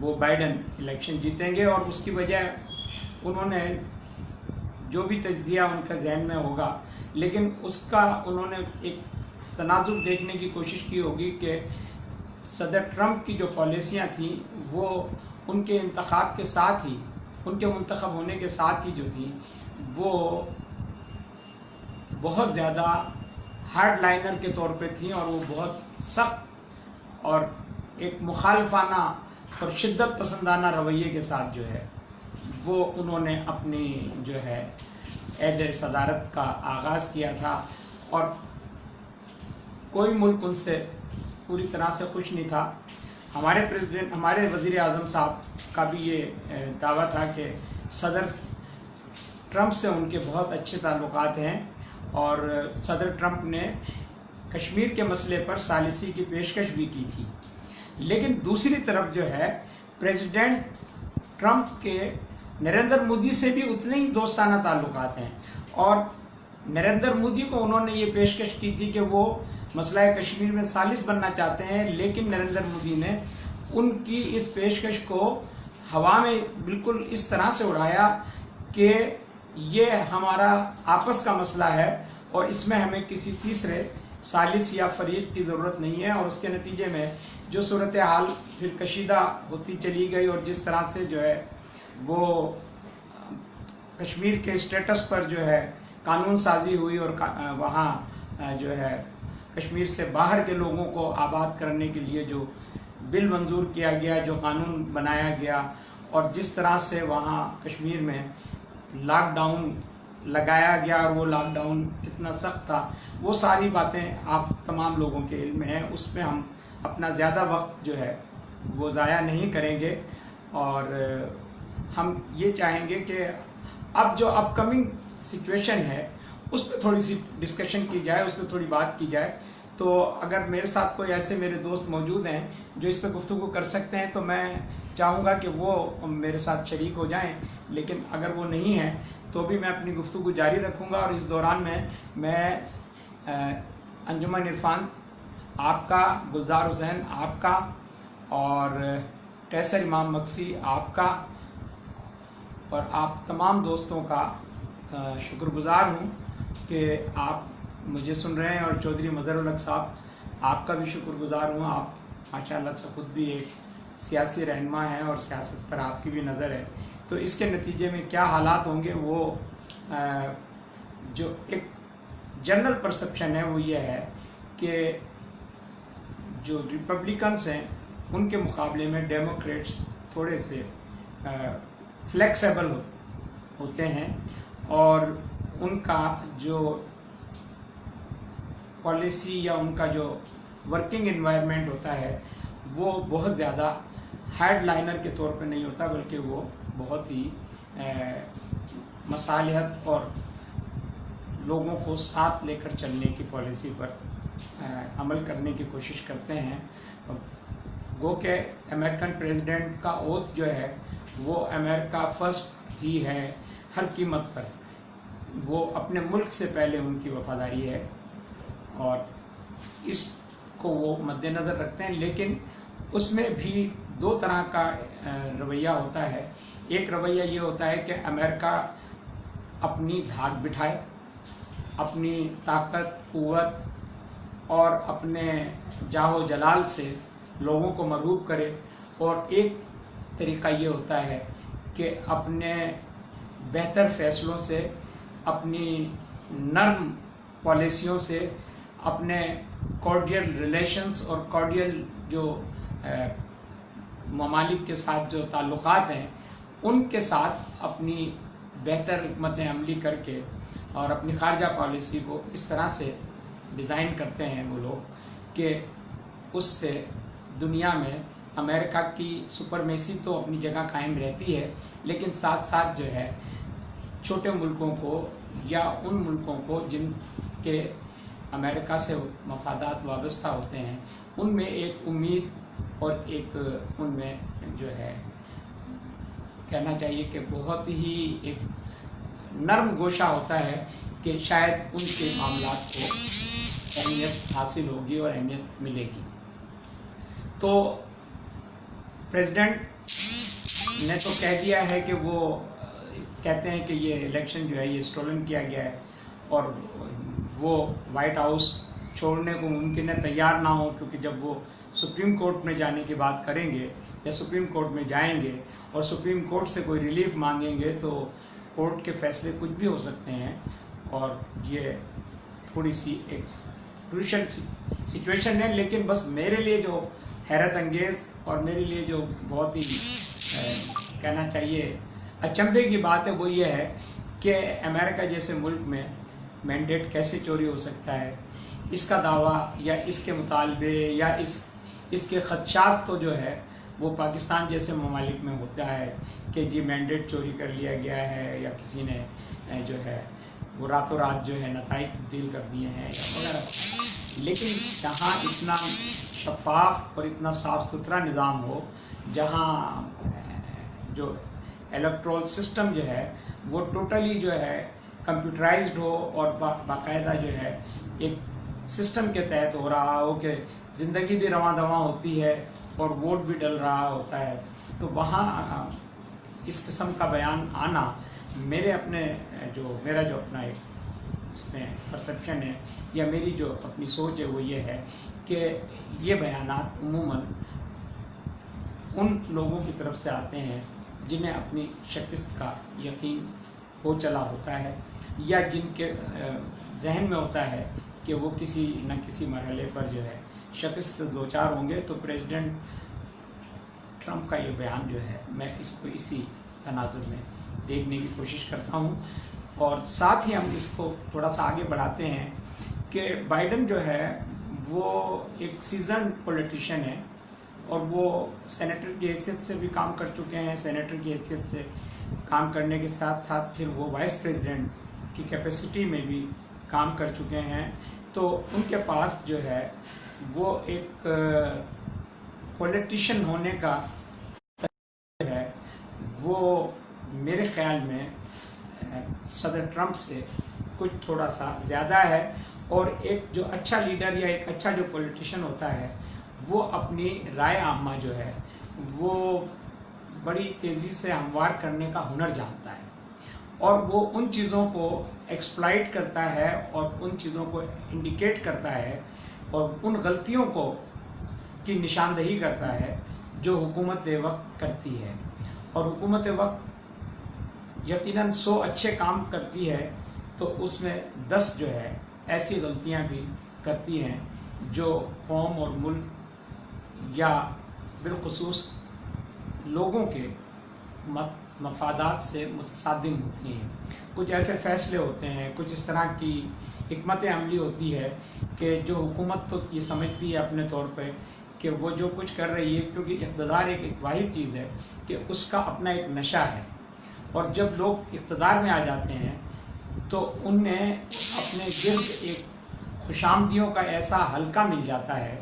وہ Biden election جیتیں گے، اور اس کی وجہ انہوں نے جو بھی تجزیہ ان کا ذہن میں ہوگا، لیکن اس کا انہوں نے ایک تناظر دیکھنے کی کوشش کی ہوگی کہ صدر ٹرمپ کی جو پالیسیاں تھیں وہ ان کے انتخاب کے ساتھ ہی، ان کے منتخب ہونے کے ساتھ ہی جو تھیں وہ بہت زیادہ ہارڈ لائنر کے طور پہ تھیں، اور وہ بہت سخت اور ایک مخالفانہ اور شدت پسندانہ رویے کے ساتھ جو ہے وہ انہوں نے اپنی جو ہے عہد صدارت کا آغاز کیا تھا، اور کوئی ملک ان سے پوری طرح سے خوش نہیں تھا۔ ہمارے وزیر اعظم صاحب کا بھی یہ دعویٰ تھا کہ صدر ٹرمپ سے ان کے بہت اچھے تعلقات ہیں، اور صدر ٹرمپ نے کشمیر کے مسئلے پر ثالثی کی پیشکش بھی کی تھی۔ لیکن دوسری طرف جو ہے پریزیڈنٹ ٹرمپ کے نریندر مودی سے بھی اتنے ہی دوستانہ تعلقات ہیں، اور نریندر مودی کو انہوں نے یہ پیشکش کی تھی کہ وہ مسئلہ کشمیر میں ثالث بننا چاہتے ہیں، لیکن نریندر مودی نے ان کی اس پیشکش کو ہوا میں بالکل اس طرح سے اڑایا کہ یہ ہمارا آپس کا مسئلہ ہے، اور اس میں ہمیں کسی تیسرے ثالث یا فریق کی ضرورت نہیں ہے۔ اور اس کے نتیجے میں جو صورتحال پھر کشیدہ ہوتی چلی گئی، اور جس طرح سے جو ہے وہ کشمیر کے اسٹیٹس پر جو ہے قانون سازی ہوئی، اور وہاں جو ہے کشمیر سے باہر کے لوگوں کو آباد کرنے کے لیے جو بل منظور کیا گیا، جو قانون بنایا گیا، اور جس طرح سے وہاں کشمیر میں لاک ڈاؤن لگایا گیا، اور وہ لاک ڈاؤن کتنا سخت تھا، وہ ساری باتیں آپ تمام لوگوں کے علم میں ہیں۔ اس میں ہم اپنا زیادہ وقت جو ہے وہ ضائع نہیں کریں گے، اور ہم یہ چاہیں گے کہ اب جو اپ کمنگ سچویشن ہے اس پہ تھوڑی سی ڈسکشن کی جائے، اس پہ تھوڑی بات کی جائے۔ تو اگر میرے ساتھ کوئی ایسے میرے دوست موجود ہیں جو اس پہ گفتگو کر سکتے ہیں تو میں چاہوں گا کہ وہ میرے ساتھ شریک ہو جائیں، لیکن اگر وہ نہیں ہیں تو بھی میں اپنی گفتگو جاری رکھوں گا۔ اور اس دوران میں انجمن عرفان آپ کا، گلزار حسین آپ کا، اور قیصر امام مکسی آپ کا، اور آپ تمام دوستوں کا شکر گزار ہوں کہ آپ مجھے سن رہے ہیں، اور چودھری مظہر الحق صاحب آپ کا بھی شکر گزار ہوں۔ آپ ماشاءاللہ سے خود بھی ایک سیاسی رہنما ہیں، اور سیاست پر آپ کی بھی نظر ہے، تو اس کے نتیجے میں کیا حالات ہوں گے وہ جو ایک جنرل پرسپشن ہے وہ یہ ہے کہ جو ریپبلکنس ہیں ان کے مقابلے میں ڈیموکریٹس تھوڑے سے فلیکسیبل ہوتے ہیں، اور ان کا جو پالیسی یا ان کا جو ورکنگ انوائرمنٹ ہوتا ہے وہ بہت زیادہ ہیڈ لائنر کے طور پہ نہیں ہوتا، بلکہ وہ بہت ہی مصالحت اور لوگوں کو ساتھ لے کر چلنے کی پالیسی پر عمل کرنے کی کوشش کرتے ہیں۔ گو کہ امریکن پریزیڈنٹ کا اوتھ جو ہے وہ امریکہ فرسٹ ہی ہے، ہر قیمت پر وہ اپنے ملک سے پہلے ان کی وفاداری ہے، اور اس کو وہ مد نظر رکھتے ہیں۔ لیکن اس میں بھی دو طرح کا رویہ ہوتا ہے۔ ایک رویہ یہ ہوتا ہے کہ امریکہ اپنی دھاک بٹھائے، اپنی طاقت، قوت اور اپنے جاہ و جلال سے لوگوں کو مرغوب کرے، اور ایک طریقہ یہ ہوتا ہے کہ اپنے بہتر فیصلوں سے، اپنی نرم پالیسیوں سے، اپنے کارڈیل ریلیشنز اور کارڈیل جو ممالک کے ساتھ جو تعلقات ہیں ان کے ساتھ اپنی بہتر حکمت عملی کر کے اور اپنی خارجہ پالیسی کو اس طرح سے ڈیزائن کرتے ہیں وہ لوگ کہ اس سے دنیا میں امریکہ کی سپرمیسی تو اپنی جگہ قائم رہتی ہے، لیکن ساتھ ساتھ جو ہے چھوٹے ملکوں کو یا ان ملکوں کو جن کے امریکہ سے مفادات وابستہ ہوتے ہیں ان میں ایک امید اور ایک ان میں جو ہے کہنا چاہیے کہ بہت ہی ایک نرم گوشہ ہوتا ہے کہ شاید ان کے معاملات کو اہمیت حاصل ہوگی اور اہمیت ملے گی۔ تو پریزیڈنٹ نے تو کہہ دیا ہے کہ وہ کہتے ہیں کہ یہ الیکشن جو ہے یہ اسٹولن کیا گیا ہے، اور وہ وائٹ ہاؤس چھوڑنے کو ممکن ہے تیار نہ ہو، کیونکہ جب وہ سپریم کورٹ میں جانے کی بات کریں گے یا سپریم کورٹ میں جائیں گے اور سپریم کورٹ سے کوئی ریلیف مانگیں گے تو کورٹ کے فیصلے کچھ بھی ہو سکتے ہیں، اور یہ تھوڑی سی ایک کروشل سچویشن ہے۔ لیکن بس میرے لیے جو حیرت انگیز اور میرے لیے جو بہت ہی کہنا چاہیے اچنبھے کی بات ہے وہ یہ ہے کہ امریکہ جیسے ملک میں مینڈیٹ کیسے چوری ہو سکتا ہے، اس کا دعویٰ یا اس کے مطالبے یا اس کے خدشات تو جو ہے وہ پاکستان جیسے ممالک میں ہوتا ہے کہ جی مینڈیٹ چوری کر لیا گیا ہے، یا کسی نے جو ہے وہ راتوں رات جو ہے نتائج تبدیل کر دیے ہیں یا وغیرہ۔ لیکن جہاں اتنا شفاف اور اتنا صاف ستھرا نظام ہو، جہاں جو الیکٹرول سسٹم جو ہے وہ ٹوٹلی جو ہے کمپیوٹرائزڈ ہو اور باقاعدہ جو ہے ایک سسٹم کے تحت ہو رہا ہو کہ زندگی بھی رواں دواں ہوتی ہے اور ووٹ بھی ڈل رہا ہوتا ہے، تو وہاں اس قسم کا بیان آنا میرا جو اپنا ایک اس میں پرسیپشن ہے یا میری جو اپنی سوچ ہے وہ یہ ہے کہ یہ بیانات عموماً ان لوگوں کی طرف سے آتے ہیں جنہیں اپنی شکست کا یقین ہو چلا ہوتا ہے، یا جن کے ذہن میں ہوتا ہے کہ وہ کسی نہ کسی مرحلے پر جو ہے شکست دوچار ہوں گے۔ تو پریزیڈنٹ ٹرمپ کا یہ بیان جو ہے میں اس کو اسی تناظر میں دیکھنے کی کوشش کرتا ہوں، اور ساتھ ہی ہم اس کو تھوڑا سا آگے بڑھاتے ہیں کہ بائیڈن جو ہے وہ ایک سیزنڈ پولیٹیشین ہے، اور وہ سینیٹر کی حیثیت سے بھی کام کر چکے ہیں، سینیٹر کی حیثیت سے کام کرنے کے ساتھ ساتھ پھر وہ وائس پریزیڈنٹ کی کیپیسٹی میں بھی کام کر چکے ہیں، تو ان کے پاس جو ہے وہ ایک پولیٹیشین ہونے کا ہے وہ میرے خیال میں صدر ٹرمپ سے کچھ تھوڑا سا زیادہ ہے، اور ایک جو اچھا لیڈر یا ایک اچھا جو پولیٹیشین ہوتا ہے وہ اپنی رائے عامہ جو ہے وہ بڑی تیزی سے ہموار کرنے کا ہنر جانتا ہے، اور وہ ان چیزوں کو ایکسپلائٹ کرتا ہے اور ان چیزوں کو انڈیکیٹ کرتا ہے اور ان غلطیوں کی نشاندہی کرتا ہے جو حکومت وقت کرتی ہے، اور حکومت وقت یقیناً 100 اچھے کام کرتی ہے تو اس میں 10 جو ہے ایسی غلطیاں بھی کرتی ہیں جو قوم اور ملک یا بالخصوص لوگوں کے مفادات سے متصادم ہوتی ہیں۔ کچھ ایسے فیصلے ہوتے ہیں، کچھ اس طرح کی حکمت عملی ہوتی ہے کہ جو حکومت تو یہ سمجھتی ہے اپنے طور پہ کہ وہ جو کچھ کر رہی ہے، کیونکہ اقتدار ایک واحد چیز ہے کہ اس کا اپنا ایک نشہ ہے، اور جب لوگ اقتدار میں آ جاتے ہیں تو انہیں اپنے گرد ایک خوشامدیوں کا ایسا حلقہ مل جاتا ہے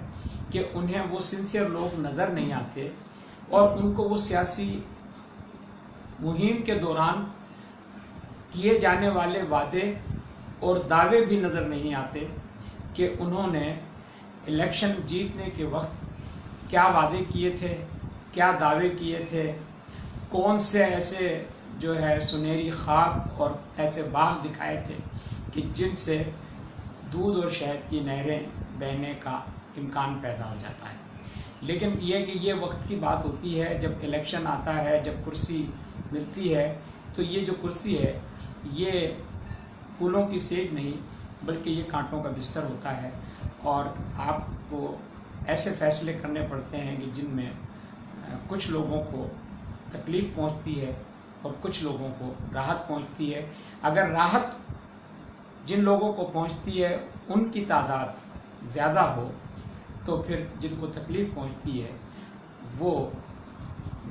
کہ انہیں وہ سنسیئر لوگ نظر نہیں آتے، اور ان کو وہ سیاسی مہم کے دوران کیے جانے والے وعدے اور دعوے بھی نظر نہیں آتے کہ انہوں نے الیکشن جیتنے کے وقت کیا وعدے کیے تھے، کیا دعوے کیے تھے، کون سے ایسے جو ہے سنہری خواب اور ایسے باغ دکھائے تھے کہ جن سے دودھ اور شہد کی نہریں بہنے کا امکان پیدا ہو جاتا ہے۔ لیکن یہ کہ یہ وقت کی بات ہوتی ہے، جب الیکشن آتا ہے، جب کرسی ملتی ہے، تو یہ جو کرسی ہے یہ پھولوں کی سیج نہیں بلکہ یہ کانٹوں کا بستر ہوتا ہے، اور آپ کو ایسے فیصلے کرنے پڑتے ہیں کہ جن میں کچھ لوگوں کو تکلیف پہنچتی ہے اور کچھ لوگوں کو راحت پہنچتی ہے۔ اگر راحت جن لوگوں کو پہنچتی ہے ان کی تعداد زیادہ ہو تو پھر جن کو تکلیف پہنچتی ہے وہ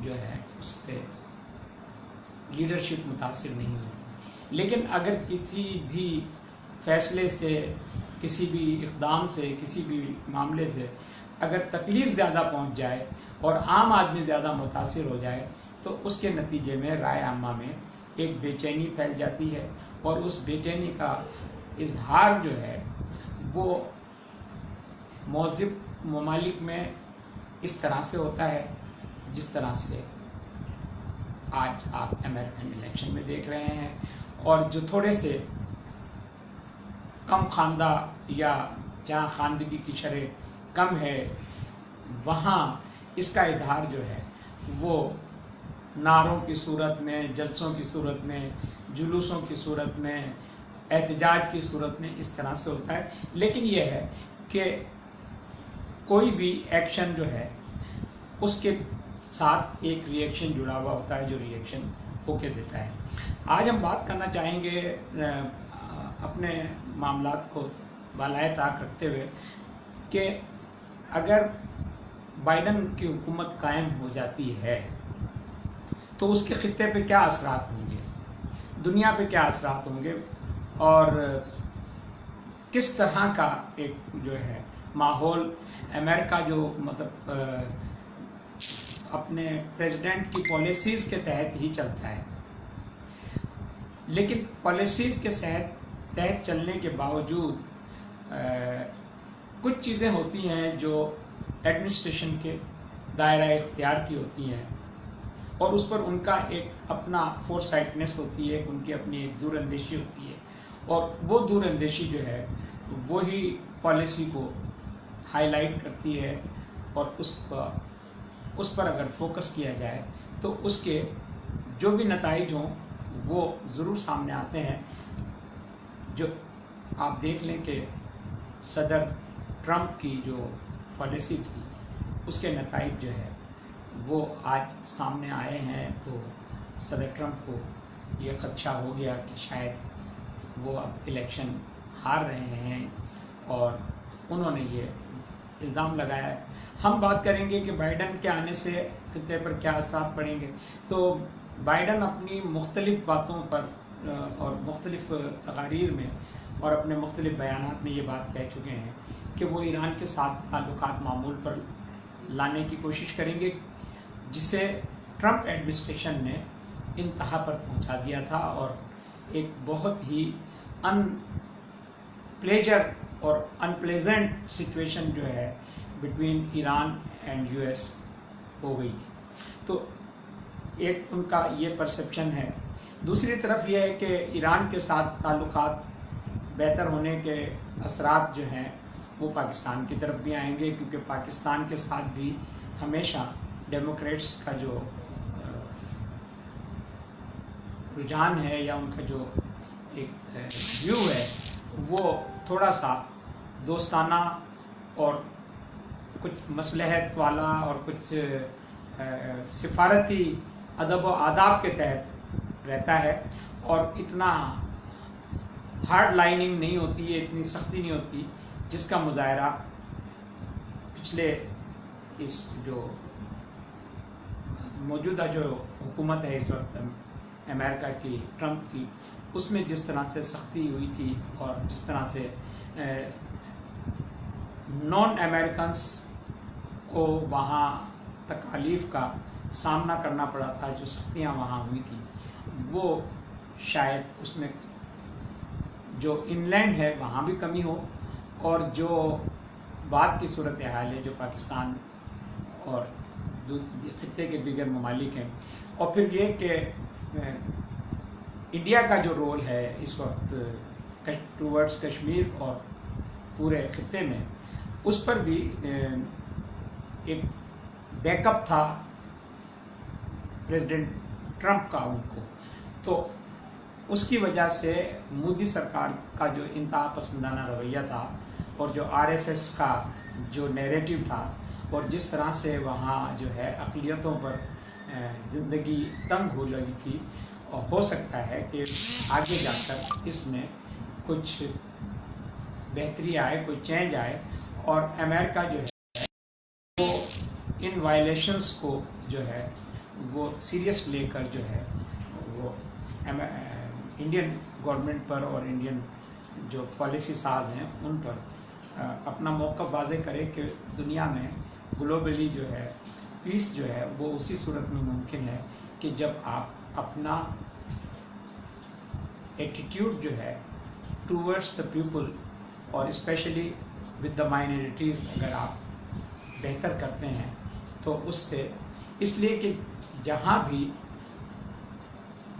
جو ہے اس سے لیڈرشپ متاثر نہیں ہوتی۔ لیکن اگر کسی بھی فیصلے سے، کسی بھی اقدام سے، کسی بھی معاملے سے اگر تکلیف زیادہ پہنچ جائے اور عام آدمی زیادہ متاثر ہو جائے تو اس کے نتیجے میں رائے عامہ میں ایک بے چینی پھیل جاتی ہے، اور اس بے چینی کا اظہار جو ہے وہ مہذب ممالک میں اس طرح سے ہوتا ہے جس طرح سے آج آپ امریکن الیکشن میں دیکھ رہے ہیں، اور جو تھوڑے سے کم خواندہ یا جہاں خواندگی کی شرح کم ہے وہاں اس کا اظہار جو ہے وہ نعروں کی صورت میں، جلسوں کی صورت میں، جلوسوں کی صورت میں، احتجاج کی صورت میں اس طرح سے ہوتا ہے. لیکن یہ ہے کہ کوئی بھی ایکشن جو ہے اس کے ساتھ ایک ری ایکشن جڑا ہوا ہوتا ہے جو ری ایکشن ہو کے دیتا ہے. آج ہم بات کرنا چاہیں گے اپنے معاملات کو بالائے طاق رکھتے ہوئے کہ اگر بائیڈن کی حکومت قائم ہو جاتی ہے تو اس کے خطے پہ کیا اثرات ہوں گے، دنیا پہ کیا اثرات ہوں گے، اور کس طرح کا ایک جو ہے ماحول امریکہ جو مطلب اپنے پریزیڈنٹ کی پالیسیز کے تحت ہی چلتا ہے. لیکن پالیسیز کے تحت چلنے کے باوجود کچھ چیزیں ہوتی ہیں جو ایڈمنسٹریشن کے دائرہ اختیار کی ہوتی ہیں، اور اس پر ان کا ایک اپنا فور سائٹنس ہوتی ہے، ان کی اپنی ایک دور اندیشی ہوتی ہے، اور وہ دور اندیشی جو ہے وہی پالیسی کو ہائی لائٹ کرتی ہے، اور اس پر اگر فوکس کیا جائے تو اس کے جو بھی نتائج ہوں وہ ضرور سامنے آتے ہیں. جو آپ دیکھ لیں کہ صدر ٹرمپ کی جو پالیسی تھی اس کے نتائج جو ہے وہ آج سامنے آئے ہیں، تو صدر ٹرمپ کو یہ خدشہ ہو گیا کہ شاید وہ اب الیکشن ہار رہے ہیں، اور انہوں نے یہ الزام لگایا ہے. ہم بات کریں گے کہ بائیڈن کے آنے سے خطے پر کیا اثرات پڑیں گے. تو بائیڈن اپنی مختلف باتوں پر اور مختلف تقاریر میں اور اپنے مختلف بیانات میں یہ بات کہہ چکے ہیں کہ وہ ایران کے ساتھ تعلقات معمول پر لانے کی کوشش کریں گے، جسے ٹرمپ ایڈمنسٹریشن نے انتہا پر پہنچا دیا تھا، اور ایک بہت ہی ان پلیجر اور ان پلیزنٹ سچویشن جو ہے between Iran and U S ہو گئی تھی. تو ایک ان کا یہ پرسیپشن ہے. دوسری طرف یہ ہے کہ ایران کے ساتھ تعلقات بہتر ہونے کے اثرات جو ہیں وہ پاکستان کی طرف بھی آئیں گے، کیونکہ پاکستان کے ساتھ بھی ہمیشہ ڈیموکریٹس کا جو رجحان ہے یا ان کا جو ایک ویو ہے وہ تھوڑا سا دوستانہ اور کچھ مصلحت والا اور کچھ سفارتی ادب و آداب کے تحت رہتا ہے، اور اتنا ہارڈ لائننگ نہیں ہوتی ہے، اتنی سختی نہیں ہوتی جس کا مظاہرہ پچھلے اس جو موجودہ جو حکومت ہے اس وقت امریکہ کی ٹرمپ کی، اس میں جس طرح سے سختی ہوئی تھی اور جس طرح سے نان امریکنس کو وہاں تکالیف کا سامنا کرنا پڑا تھا، جو سختیاں وہاں ہوئی تھی وہ شاید اس میں جو ان لینڈ ہے وہاں بھی کمی ہو، اور جو بعد کی صورتحال ہے جو پاکستان اور خطے کے دیگر ممالک ہیں. اور پھر یہ کہ انڈیا کا جو رول ہے اس وقت ٹورڈز کشمیر اور پورے خطے میں، اس پر بھی ایک بیک اپ تھا پریزیڈنٹ ٹرمپ کا ان کو. تو اس کی وجہ سے مودی سرکار کا جو انتہا پسندانہ رویہ تھا اور جو آر ایس ایس کا جو نیریٹو تھا، اور جس طرح سے وہاں جو ہے اقلیتوں پر زندگی تنگ ہو رہی تھی، اور ہو سکتا ہے کہ آگے جا کر اس میں کچھ بہتری آئے، کوئی چینج آئے، اور امریکہ جو ہے وہ ان وائلیشنز کو جو ہے وہ سیریس لے کر جو ہے وہ انڈین گورنمنٹ پر اور انڈین جو پالیسی ساز ہیں ان پر اپنا موقف واضح کرے کہ دنیا میں گلوبلی جو ہے پیس جو ہے وہ اسی صورت میں ممکن ہے کہ جب آپ اپنا ایٹیٹیوڈ جو ہے ٹورڈس دا پیپل اور اسپیشلی ود دا مائنورٹیز اگر آپ بہتر کرتے ہیں، تو اس سے اس لیے کہ جہاں بھی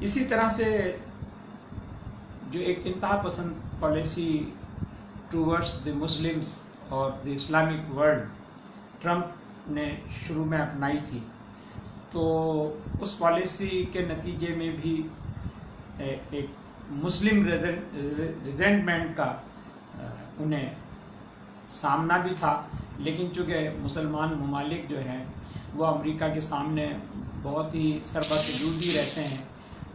اسی طرح سے جو ایک انتہا پسند پالیسی ٹورڈس دی مسلمس اور دی اسلامک ورلڈ ٹرمپ نے شروع میں اپنائی تھی، تو اس پالیسی کے نتیجے میں بھی ایک مسلم ریزنٹمنٹ کا انہیں سامنا بھی تھا، لیکن چونکہ مسلمان ممالک جو ہیں وہ امریکہ کے سامنے بہت ہی سربسجودی رہتے ہیں،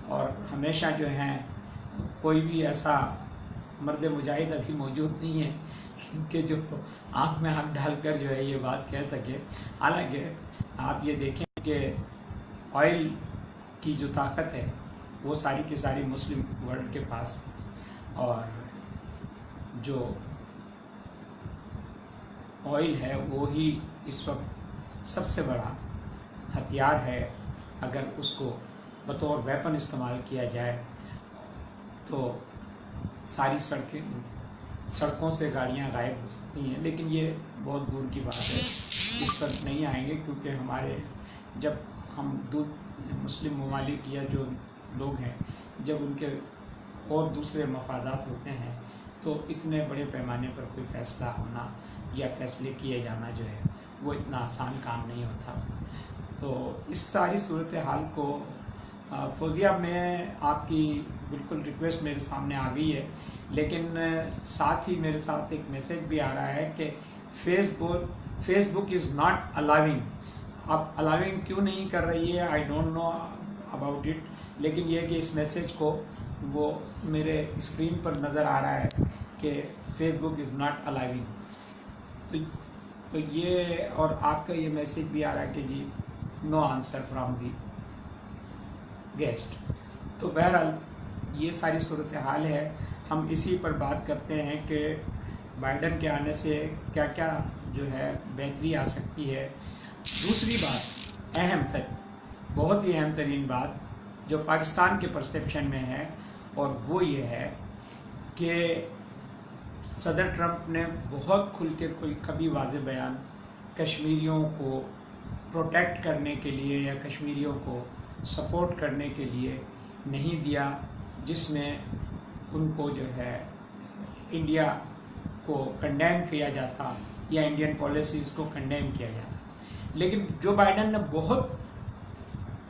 اور ہمیشہ جو ہیں کوئی بھی ایسا مرد مجاہد ابھی موجود نہیں ہے کہ جو آنکھ میں آنکھ ڈال کر جو ہے یہ بات کہہ سکے۔ حالانکہ آپ یہ دیکھیں کہ آئل کی جو طاقت ہے وہ ساری کی ساری مسلم ورلڈ کے پاس، اور جو آئل ہے وہی اس وقت سب سے بڑا ہتھیار ہے۔ اگر اس کو بطور ویپن استعمال کیا جائے تو ساری سڑکوں سے گاڑیاں غائب ہو سکتی ہیں، لیکن یہ بہت دور کی بات ہے، اس وقت نہیں آئیں گے، کیونکہ ہمارے جب ہم مسلم ممالک یا جو لوگ ہیں جب ان کے اور دوسرے مفادات ہوتے ہیں تو اتنے بڑے پیمانے پر کوئی فیصلہ ہونا یا فیصلے کیے جانا جو ہے وہ اتنا آسان کام نہیں ہوتا۔ تو اس ساری صورتحال کو فوزیہ میں آپ کی بالکل ریکویسٹ میرے سامنے آ گئی ہے، لیکن ساتھ ہی میرے ساتھ ایک میسیج بھی آ رہا ہے کہ Facebook is not allowing. اب الاؤنگ کیوں نہیں کر رہی ہے I don't know about it, لیکن یہ کہ اس میسیج کو وہ میرے اسکرین پر نظر آ رہا ہے کہ Facebook is not allowing, تو یہ اور آپ کا یہ میسیج بھی آ رہا ہے کہ جی نو آنسر فرام دی گیسٹ۔ تو بہرحال یہ ساری صورتحال ہے، ہم اسی پر بات کرتے ہیں کہ بائیڈن کے آنے سے کیا کیا جو ہے بہتری آ سکتی ہے۔ دوسری بات بہت ہی اہم ترین بات جو پاکستان کے پرسیپشن میں ہے، اور وہ یہ ہے کہ صدر ٹرمپ نے بہت کھل کے کوئی کبھی واضح بیان کشمیریوں کو پروٹیکٹ کرنے کے لیے یا کشمیریوں کو سپورٹ کرنے کے لیے نہیں دیا، جس میں ان کو جو ہے انڈیا کو کنڈیم کیا جاتا یا انڈین پالیسیز کو کنڈیم کیا جاتا۔ لیکن جو بائیڈن نے بہت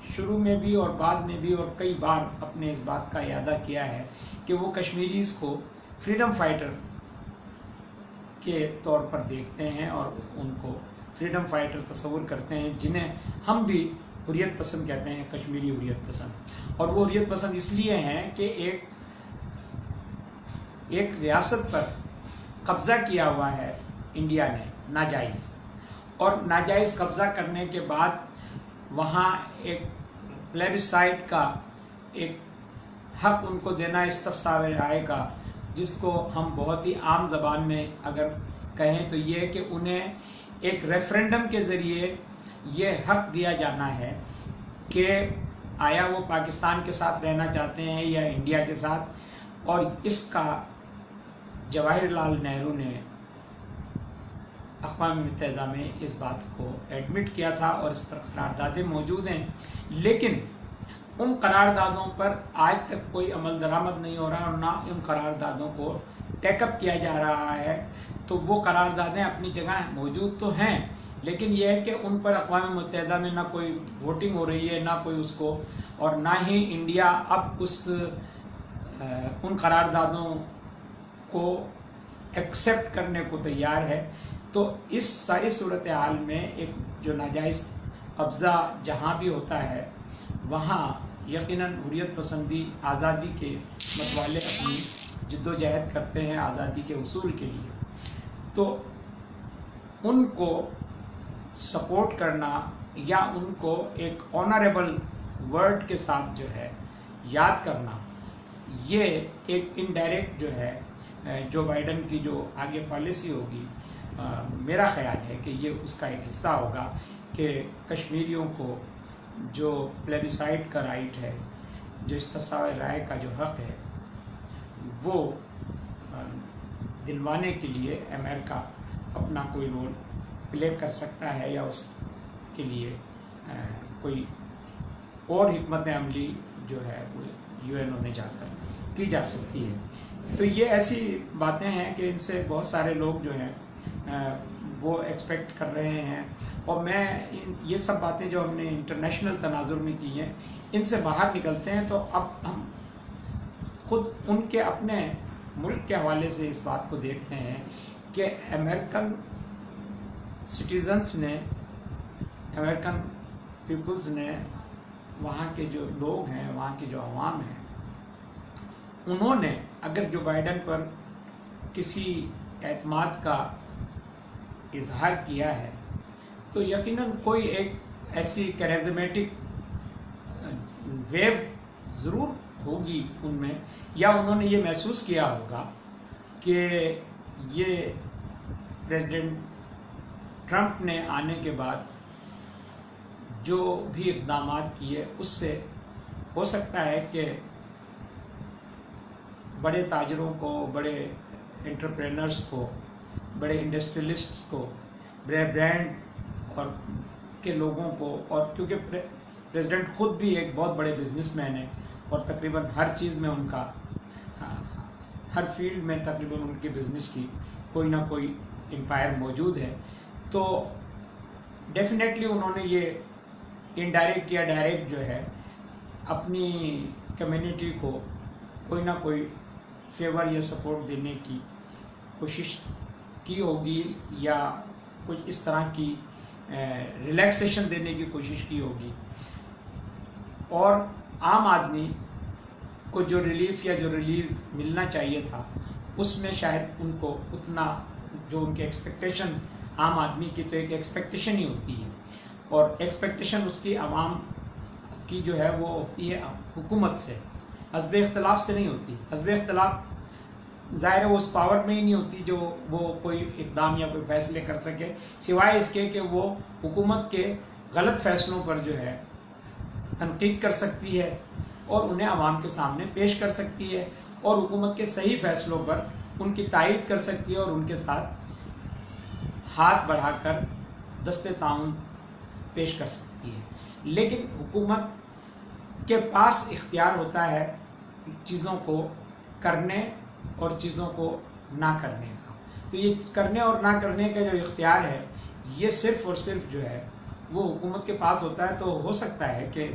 شروع میں بھی اور بعد میں بھی اور کئی بار اپنے اس بات کا اعادہ کیا ہے کہ وہ کشمیریز کو فریڈم فائٹر کے طور پر دیکھتے ہیں اور ان کو فریڈم فائٹر تصور کرتے ہیں، جنہیں ہم بھی حریت پسند کہتے ہیں، کشمیری حریت پسند۔ اور وہ حریت پسند اس لیے ہیں کہ ایک ریاست پر قبضہ کیا ہوا ہے انڈیا نے ناجائز، اور ناجائز قبضہ کرنے کے بعد وہاں ایک پلیبسائٹ کا ایک حق ان کو دینا استفسار رائے کا، جس کو ہم بہت ہی عام زبان میں اگر کہیں تو یہ کہ انہیں ایک ریفرنڈم کے ذریعے یہ حق دیا جانا ہے کہ آیا وہ پاکستان کے ساتھ رہنا چاہتے ہیں یا انڈیا کے ساتھ۔ اور اس کا جواہر لال نہرو نے اقوام متحدہ میں اس بات کو ایڈمٹ کیا تھا اور اس پر قراردادیں موجود ہیں، لیکن ان قراردادوں پر آج تک کوئی عمل درآمد نہیں ہو رہا اور نہ ان قراردادوں کو ٹیک اپ کیا جا رہا ہے۔ تو وہ قراردادیں اپنی جگہ موجود تو ہیں، لیکن یہ ہے کہ ان پر اقوام متحدہ میں نہ کوئی ووٹنگ ہو رہی ہے، نہ کوئی اس کو، اور نہ ہی انڈیا اب ان قراردادوں کو ایکسیپٹ کرنے کو تیار ہے۔ تو اس ساری صورتحال میں ایک جو ناجائز قبضہ جہاں بھی ہوتا ہے وہاں یقیناً حریت پسندی آزادی کے متوالے اپنی جد و جہد کرتے ہیں آزادی کے حصول کے لیے۔ تو ان کو سپورٹ کرنا یا ان کو ایک آنریبل ورڈ کے ساتھ جو ہے یاد کرنا، یہ ایک انڈائریکٹ جو ہے جو بائیڈن کی جو آگے پالیسی ہوگی، میرا خیال ہے کہ یہ اس کا ایک حصہ ہوگا کہ کشمیریوں کو جو پلیبسائٹ کا رائٹ ہے، جو استفسار رائے کا جو حق ہے، وہ دلوانے کے لیے امریکہ اپنا کوئی رول پلے کر سکتا ہے، یا اس کے لیے کوئی اور حکمت عملی جو ہے وہ UNO میں جا کر کی جا سکتی ہے۔ تو یہ ایسی باتیں ہیں کہ ان سے بہت سارے لوگ جو ہیں وہ ایکسپیکٹ کر رہے ہیں، اور میں یہ سب باتیں جو ہم نے انٹرنیشنل تناظر میں کی ہیں ان سے باہر نکلتے ہیں، تو اب ہم خود ان کے اپنے ملک کے حوالے سے اس بات کو دیکھتے ہیں کہ امریکن سٹیزنس نے، امریکن پیپلز نے، وہاں کے جو لوگ ہیں، وہاں کے جو عوام ہیں، انہوں نے اگر جو بائیڈن پر کسی اعتماد کا اظہار کیا ہے تو یقیناً کوئی ایک ایسی کیریزمیٹک ویو ضرور ہوگی ان میں، یا انہوں نے یہ محسوس کیا ہوگا کہ یہ پریزیڈنٹ ٹرمپ نے آنے کے بعد جو بھی اقدامات کیے اس سے ہو سکتا ہے کہ بڑے تاجروں کو، بڑے انٹرپرینرز کو، بڑے انڈسٹریلسٹس کو، بڑے برانڈ اور کے لوگوں کو، اور کیونکہ پریزیڈنٹ خود بھی ایک بہت بڑے بزنس مین ہیں اور تقریباً ہر چیز میں ان کا، ہر فیلڈ میں تقریباً ان کے بزنس کی کوئی نہ کوئی امپائر موجود ہے، تو ڈیفینیٹلی انہوں نے یہ انڈائریکٹ یا ڈائریکٹ جو ہے اپنی کمیونٹی کو کوئی نہ کوئی فیور یا سپورٹ دینے کی کوشش کی ہوگی، یا کچھ اس طرح کی ریلیکسیشن دینے کی کوشش کی ہوگی، اور عام آدمی کو جو ریلیف یا جو ریلیز ملنا چاہیے تھا اس میں شاید ان کو اتنا، جو ان کے ایکسپیکٹیشن، عام آدمی کی تو ایک ایکسپیکٹیشن ہی ہوتی ہے، اور ایکسپیکٹیشن اس کی عوام کی جو ہے وہ ہوتی ہے حکومت سے، حزب اختلاف سے نہیں ہوتی۔ حزب اختلاف ظاہر ہے وہ اس پاور میں ہی نہیں ہوتی جو وہ کوئی اقدام یا کوئی فیصلے کر سکے، سوائے اس کے کہ وہ حکومت کے غلط فیصلوں پر جو ہے تنقید کر سکتی ہے اور انہیں عوام کے سامنے پیش کر سکتی ہے، اور حکومت کے صحیح فیصلوں پر ان کی تائید کر سکتی ہے اور ان کے ساتھ ہاتھ بڑھا کر دست تعاون پیش کر سکتی ہے۔ لیکن حکومت کے پاس اختیار ہوتا ہے چیزوں کو کرنے اور چیزوں کو نہ کرنے کا، تو یہ کرنے اور نہ کرنے کا جو اختیار ہے یہ صرف اور صرف جو ہے وہ حکومت کے پاس ہوتا ہے۔ تو ہو سکتا ہے کہ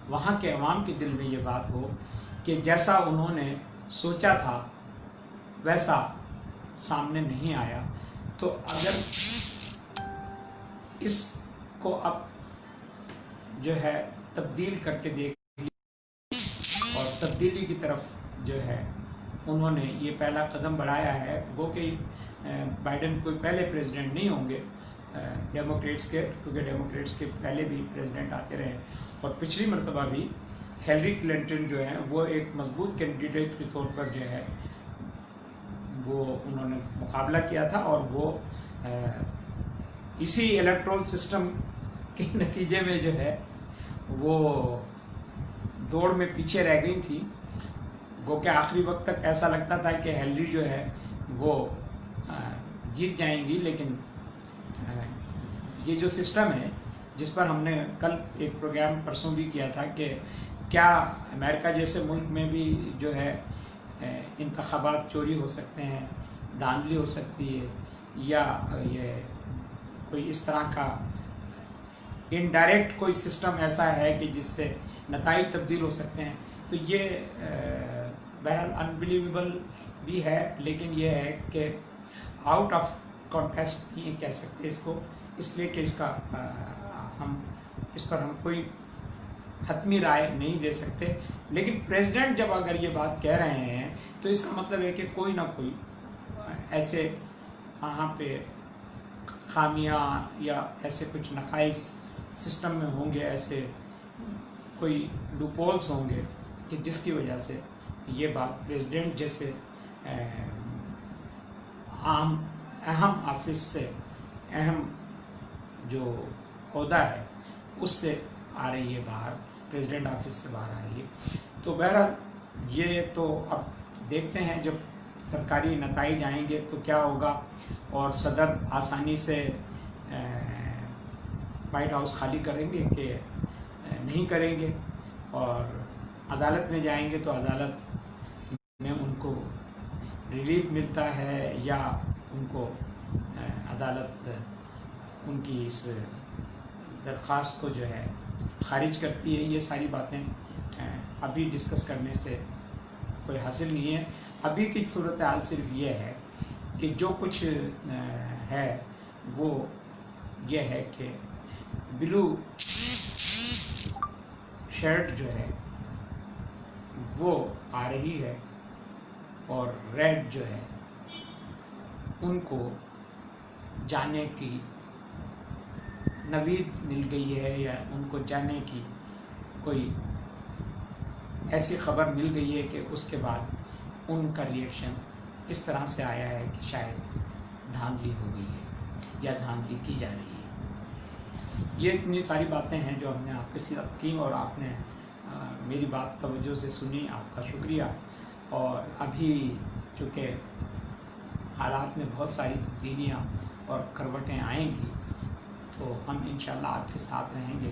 وہاں کے عوام کے دل میں یہ بات ہو کہ جیسا انہوں نے سوچا تھا ویسا سامنے نہیں آیا، تو اگر اس کو اب جو ہے تبدیل کر کے دیکھ اور تبدیلی کی طرف جو ہے انہوں نے یہ پہلا قدم بڑھایا ہے، وہ کہ بائیڈن کوئی پہلے پریزیڈنٹ نہیں ہوں گے ڈیموکریٹس کے، کیونکہ ڈیموکریٹس کے پہلے بھی پریزیڈنٹ آتے رہے، اور پچھلی مرتبہ بھی ہیلری کلنٹن جو ہیں وہ ایک مضبوط کینڈیڈیٹ کے طور پر جو ہے وہ انہوں نے مقابلہ کیا تھا، اور وہ اسی الیکٹرول سسٹم کے نتیجے میں جو ہے وہ دوڑ میں پیچھے رہ گئی تھی، گو کہ آخری وقت تک ایسا لگتا تھا کہ ہیلری جو ہے وہ جیت جائیں گی، لیکن یہ جو سسٹم ہے جس پر ہم نے کل ایک پروگرام پرسوں بھی کیا تھا کہ کیا امریکہ جیسے ملک میں بھی جو ہے انتخابات چوری ہو سکتے ہیں، دھاندلی ہو سکتی ہے، یا یہ کوئی اس طرح کا انڈائریکٹ کوئی سسٹم ایسا ہے کہ جس سے نتائج تبدیل ہو سکتے ہیں، تو یہ بہرحال انبلیویبل بھی ہے، لیکن یہ ہے کہ آؤٹ آف کانٹیسٹ نہیں کہہ سکتے اس کو، اس لیے کہ اس کا اس پر ہم کوئی حتمی رائے نہیں دے سکتے۔ لیکن پریزیڈنٹ جب اگر یہ بات کہہ رہے ہیں تو اس کا مطلب ہے کہ کوئی نہ کوئی ایسے وہاں پہ خامیاں یا ایسے کچھ نقائص سسٹم میں ہوں گے، ایسے کوئی لوپولز ہوں گے کہ جس کی وجہ سے یہ بات پریزیڈنٹ جیسے اہم آفس سے، اہم جو عہدہ ہے اس سے آ رہی ہے باہر، پریزیڈنٹ آفس سے باہر آ رہی ہے۔ تو بہرحال یہ تو اب دیکھتے ہیں جب سرکاری نتائج آئیں گے تو کیا ہوگا، اور صدر آسانی سے وائٹ ہاؤس خالی کریں گے کہ نہیں کریں گے، اور عدالت میں جائیں گے تو عدالت میں ان کو ریلیف ملتا ہے یا ان کو عدالت ان کی اس درخواست کو جو ہے خارج کرتی ہے. یہ ساری باتیں ابھی ڈسکس کرنے سے کوئی حاصل نہیں ہے. ابھی کی صورتحال صرف یہ ہے کہ جو کچھ ہے وہ یہ ہے کہ بلو شرٹ جو ہے وہ آ رہی ہے اور ریڈ جو ہے ان کو جانے کی نوید مل گئی ہے یا ان کو جانے کی کوئی ایسی خبر مل گئی ہے کہ اس کے بعد ان کا ریئیکشن اس طرح سے آیا ہے کہ شاید دھاندلی ہو گئی ہے یا دھاندلی کی جا رہی ہے. یہ اتنی ساری باتیں ہیں جو ہم نے آپ کے ساتھ کی اور آپ نے میری بات توجہ سے سنی. آپ کا شکریہ. اور ابھی چونکہ حالات میں بہت ساری تبدیلیاں اور کروٹیں آئیں گی تو ہم انشاءاللہ آپ کے ساتھ رہیں گے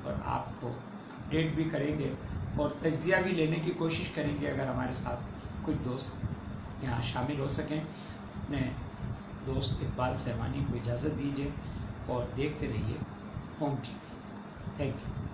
اور آپ کو اپڈیٹ بھی کریں گے اور تجزیہ بھی لینے کی کوشش کریں گے اگر ہمارے ساتھ کچھ دوست یہاں شامل ہو سکیں. اپنے دوست اقبال سہوانی کو اجازت دیجیے اور دیکھتے رہیے home T V. Thank you.